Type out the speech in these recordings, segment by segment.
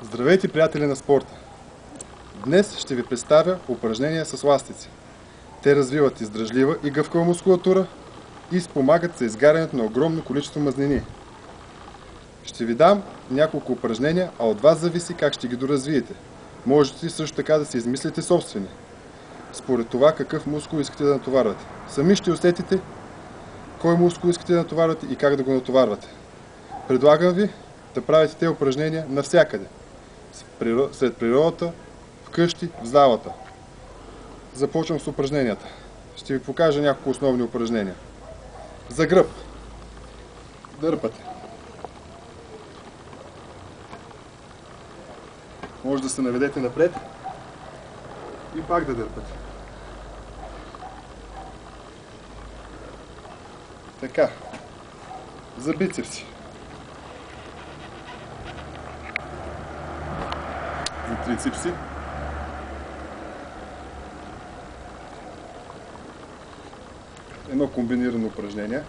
Здравейте, приятели на спорта! Днес ще ви представя упражнения с ластици. Те развиват издръжлива и гъвкава мускулатура и спомагат за изгарянето на огромно количество мазнини. Ще ви дам няколко упражнения, а от вас зависи как ще ги доразвиете. Можете също така да си измислите собствени, според това какъв мускул искате да натоварвате. Сами ще усетите кой мускул искате да натоварвате и как да го натоварвате. Предлагам ви да правите тези упражнения навсякъде. Сред природата, вкъщи, в залата. Започвам с упражненията. Ще ви покажа няколко основни упражнения. За гръб. Дърпате. Може да се наведете напред и пак да дърпате. Така. За бицепси. За трицепси. Едно комбинирано упражнение.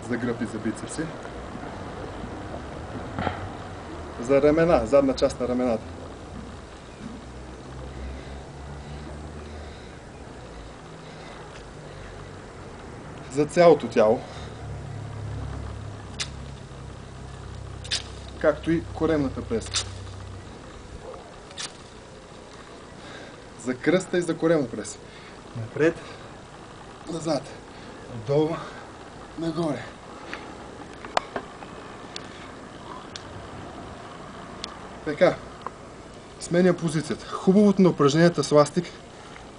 За гръб и за бицепси. За ramена, задна част на рамената. За цялото тяло. Както и коремната преса. За кръста и за коремна преса. Напред, назад, отдолу, нагоре. Така, сменям позицията. Хубавото на упражненията с ластик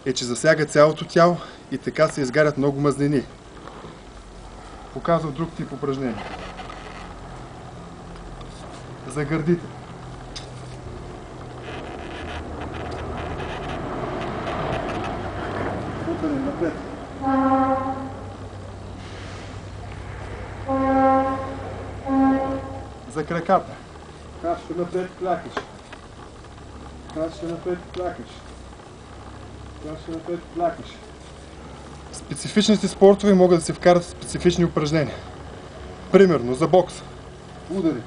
е, че засяга цялото тяло и така се изгарят много мазнини. Показвам друг тип упражнение. За гърдите. Утване напред. За краката. Крачка напред, клякаш. Крачка напред, клякаш. Крачка напред, клякаш. Специфичните спортове могат да се вкарат в специфични упражнения. Примерно за бокс. Удари.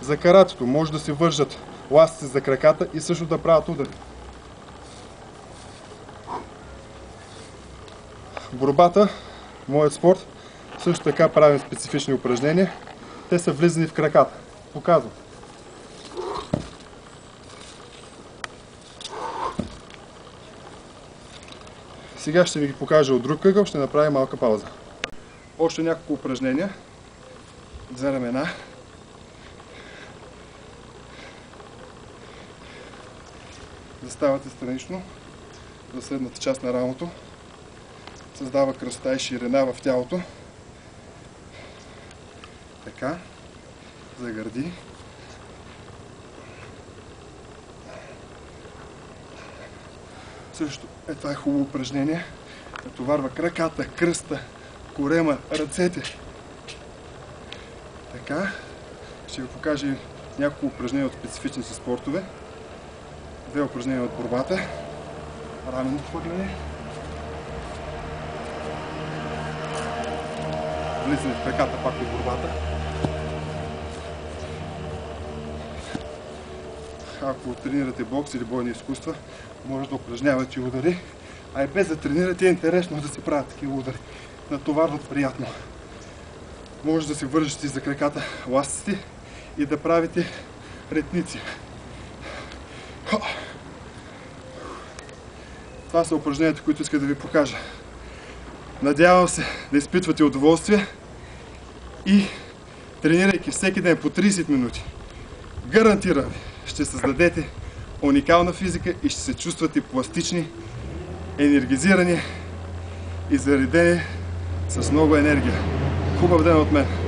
За каратето може да се вържат ластици за краката и също да правят удари. В борбата, моят спорт, също така правим специфични упражнения. Те са влизани в краката. Показвам. Сега ще ви ги покажа от друг ъгъл, ще направим малка пауза. Още няколко упражнения за рамена. Заставате странично за средната част на рамото. Създава красота и ширина в тялото. Така. За гърди. Също това е хубаво упражнение. Натоварва краката, кръста, корема, ръцете. Така. Ще ви покажа няколко упражнения от специфичните спортове. Две упражнения от борбата. Рамено хвърляне. Влизане в краката пак от борбата. Ако тренирате бокс или бойни изкуства, може да упражнявате удари. А и без да тренирате е интересно да се правят такива удари. Натоварват приятно. Може да се вържете за краката ластици и да правите ретници. Това са упражненията, които иска да ви покажа. Надявам се да изпитвате удоволствие и тренирайки всеки ден по 30 минути, гарантирам ви, ще създадете уникална физика и ще се чувствате пластични, енергизирани и заредени с много енергия. Хубав ден от мен!